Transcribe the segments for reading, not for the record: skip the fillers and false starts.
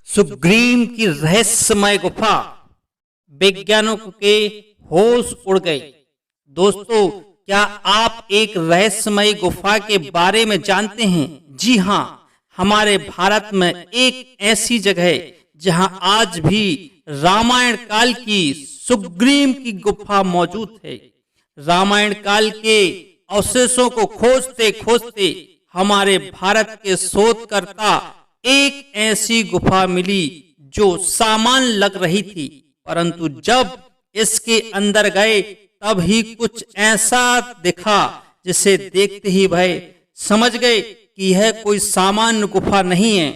सुग्रीव की रहस्यमय गुफा। वैज्ञानिकों के होश उड़ गए। दोस्तों, क्या आप एक रहस्यमय गुफा के बारे में जानते हैं? जी हाँ, हमारे भारत में एक ऐसी जगह है जहां आज भी रामायण काल की सुग्रीव की गुफा मौजूद है। रामायण काल के अवशेषों को खोजते खोजते हमारे भारत के शोधकर्ता एक ऐसी गुफा मिली जो सामान्य लग रही थी, परंतु जब इसके अंदर गए तब ही कुछ ऐसा दिखा जिसे देखते ही भाई समझ गए कि यह कोई सामान्य गुफा नहीं है,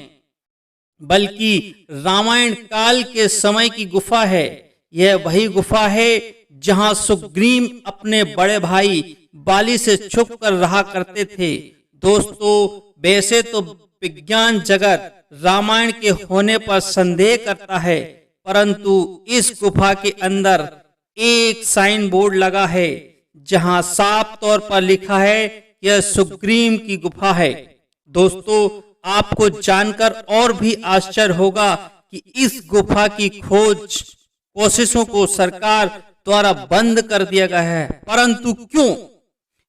बल्कि रामायण काल के समय की गुफा है। यह वही गुफा है जहां सुग्रीव अपने बड़े भाई बाली से छुप कर रहा करते थे। दोस्तों, वैसे तो विज्ञान जगत रामायण के होने पर संदेह करता है, परंतु इस गुफा के अंदर एक साइन बोर्ड लगा है जहां साफ तौर पर लिखा है कि यह सुग्रीव की गुफा है। दोस्तों, आपको जानकर और भी आश्चर्य होगा कि इस गुफा की खोज कोशिशों को सरकार द्वारा बंद कर दिया गया है, परंतु क्यों?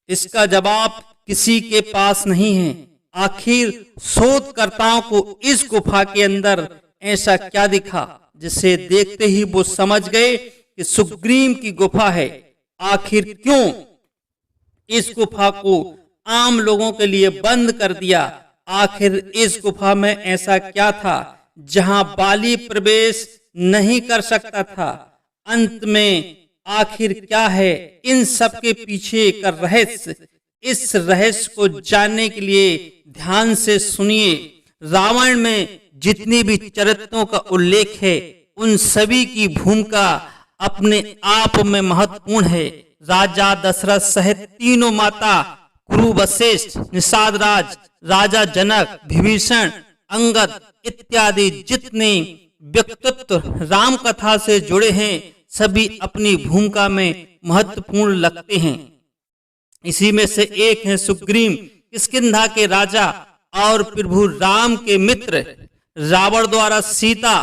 इसका जवाब किसी के पास नहीं है। आखिर शोधकर्ताओं को इस गुफा के अंदर ऐसा क्या दिखा जिसे देखते ही वो समझ गए कि सुग्रीव की गुफा है? आखिर क्यों इस गुफा को आम लोगों के लिए बंद कर दिया? आखिर इस गुफा में ऐसा क्या था जहां बाली प्रवेश नहीं कर सकता था? अंत में आखिर क्या है इन सब के पीछे का रहस्य? इस रहस्य को जानने के लिए ध्यान से सुनिए। रामायण में जितनी भी चरित्रों का उल्लेख है उन सभी की भूमिका अपने आप में महत्वपूर्ण है। राजा दशरथ सहित तीनों माता, कुरु वशिष्ठ, निषाद राज, राजा जनक, विभीषण, अंगद इत्यादि जितने व्यक्तित्व राम कथा से जुड़े हैं सभी अपनी भूमिका में महत्वपूर्ण लगते हैं। इसी में से एक है सुग्रीव, किष्किंधा के राजा और प्रभु राम के मित्र। रावण द्वारा सीता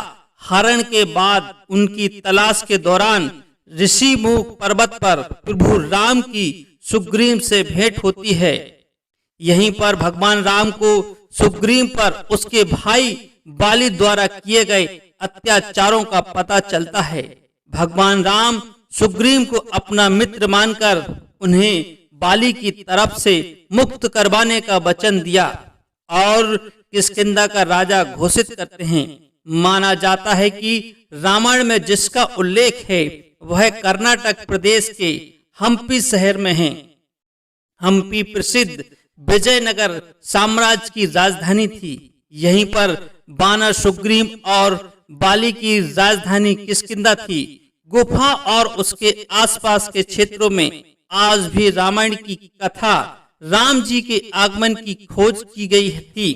हरण के बाद उनकी तलाश के दौरान ऋषिमुख पर्वत पर प्रभु राम की सुग्रीव से भेंट होती है। यहीं पर भगवान राम को सुग्रीव पर उसके भाई बाली द्वारा किए गए अत्याचारों का पता चलता है। भगवान राम सुग्रीव को अपना मित्र मानकर उन्हें बाली की तरफ से मुक्त करवाने का वचन दिया और किष्किंधा का राजा घोषित करते हैं। माना जाता है कि रामायण में जिसका उल्लेख है वह कर्नाटक प्रदेश के हम्पी शहर में है। हम्पी प्रसिद्ध विजयनगर साम्राज्य की राजधानी थी। यहीं पर बानर सुग्रीव और बाली की राजधानी किष्किंधा थी। गुफा और उसके आसपास के क्षेत्रों में आज भी रामायण की कथा राम जी के आगमन की खोज की गई थी।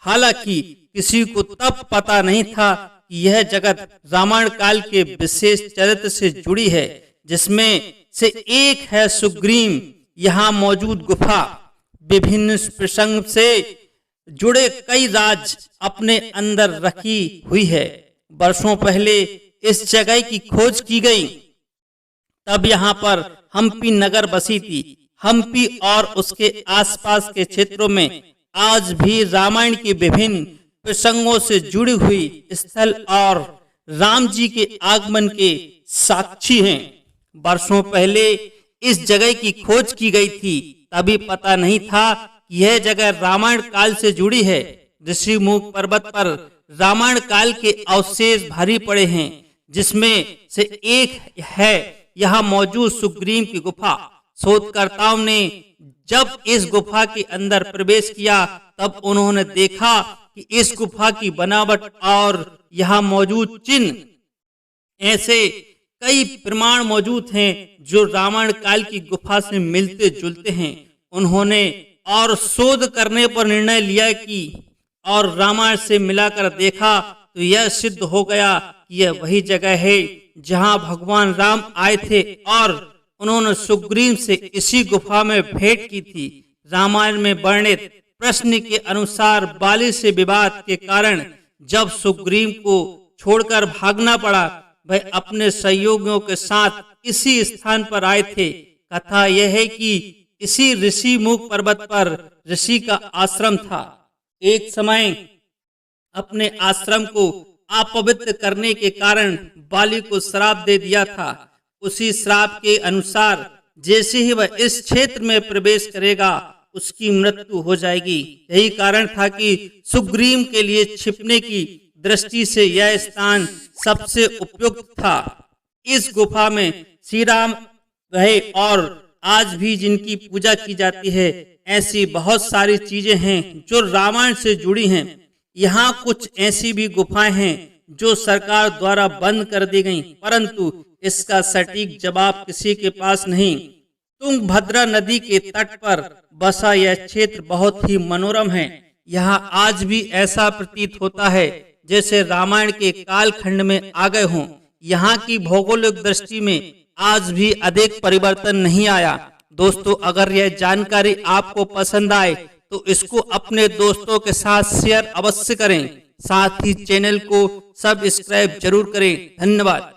हालांकि किसी को तब पता नहीं था कि यह जगत रामायण काल के विशेष चरित्र से जुड़ी है, जिसमें से एक है सुग्रीव। यहाँ मौजूद गुफा विभिन्न प्रसंग से जुड़े कई राज अपने अंदर रखी हुई है। वर्षों पहले इस जगह की खोज की गई, तब यहाँ पर हम्पी नगर बसी थी। हम्पी और उसके आसपास के क्षेत्रों में आज भी रामायण के विभिन्न प्रसंगों से जुड़ी हुई स्थल और राम जी के आगमन के साक्षी हैं। वर्षों पहले इस जगह की खोज की गई थी, तभी पता नहीं था कि यह जगह रामायण काल से जुड़ी है। ऋषिमुख पर्वत पर रामायण काल के अवशेष भारी पड़े हैं, जिसमें से एक है यहाँ मौजूद सुग्रीव की गुफा। शोधकर्ताओं ने जब इस गुफा के अंदर प्रवेश किया तब उन्होंने देखा कि इस गुफा की बनावट और यहाँ मौजूद चिन्ह ऐसे कई प्रमाण मौजूद हैं जो रामायण काल की गुफा से मिलते जुलते हैं। उन्होंने और शोध करने पर निर्णय लिया कि और रामायण से मिलाकर देखा तो यह सिद्ध हो गया कि यह वही जगह है जहां भगवान राम आए थे और उन्होंने सुग्रीव से इसी गुफा में भेंट की थी। रामायण में वर्णित प्रश्न के अनुसार बाली से विवाद के कारण जब सुग्रीव को छोड़कर भागना पड़ा, वह अपने सहयोगियों के साथ इसी स्थान पर आए थे। कथा यह है कि इसी ऋषि मुख पर्वत पर ऋषि का आश्रम था। एक समय अपने आश्रम को अपवित्र करने के कारण बाली को श्राप दे दिया था। उसी श्राप के अनुसार जैसे ही वह इस क्षेत्र में प्रवेश करेगा उसकी मृत्यु हो जाएगी। यही कारण था कि सुग्रीव के लिए छिपने की दृष्टि से यह स्थान सबसे उपयुक्त था। इस गुफा में श्री राम रहे और आज भी जिनकी पूजा की जाती है। ऐसी बहुत सारी चीजें हैं जो रामायण से जुड़ी हैं। यहाँ कुछ ऐसी भी गुफाएं हैं जो सरकार द्वारा बंद कर दी गईं, परंतु इसका सटीक जवाब किसी के पास नहीं। तुंगभद्रा नदी के तट पर बसा यह क्षेत्र बहुत ही मनोरम है। यहाँ आज भी ऐसा प्रतीत होता है जैसे रामायण के कालखंड में आ गए हों। यहाँ की भौगोलिक दृष्टि में आज भी अधिक परिवर्तन नहीं आया। दोस्तों, अगर यह जानकारी आपको पसंद आए तो इसको अपने दोस्तों के साथ शेयर अवश्य करें। साथ ही चैनल को सब्सक्राइब जरूर करें। धन्यवाद।